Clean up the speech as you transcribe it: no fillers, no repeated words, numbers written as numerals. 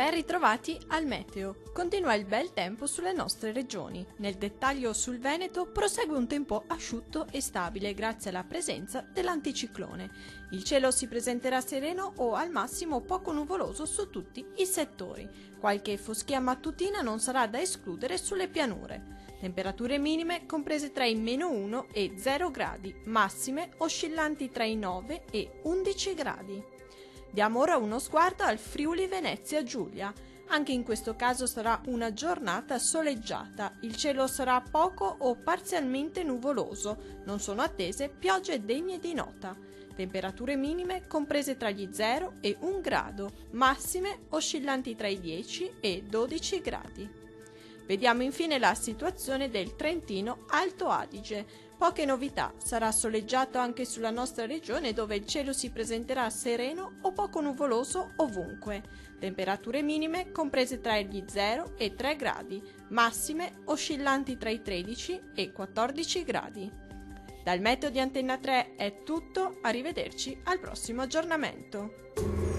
Ben ritrovati al meteo. Continua il bel tempo sulle nostre regioni. Nel dettaglio sul Veneto prosegue un tempo asciutto e stabile grazie alla presenza dell'anticiclone. Il cielo si presenterà sereno o al massimo poco nuvoloso su tutti i settori. Qualche foschia mattutina non sarà da escludere sulle pianure. Temperature minime comprese tra i -1 e 0 gradi, massime oscillanti tra i 9 e 11 gradi. Diamo ora uno sguardo al Friuli Venezia Giulia. Anche in questo caso sarà una giornata soleggiata. Il cielo sarà poco o parzialmente nuvoloso. Non sono attese piogge degne di nota. Temperature minime comprese tra gli 0 e 1 grado, massime oscillanti tra i 10 e 12 gradi. Vediamo infine la situazione del Trentino Alto Adige. Poche novità, sarà soleggiato anche sulla nostra regione dove il cielo si presenterà sereno o poco nuvoloso ovunque. Temperature minime comprese tra gli 0 e 3 gradi, massime oscillanti tra i 13 e 14 gradi. Dal meteo di Antenna 3 è tutto, arrivederci al prossimo aggiornamento.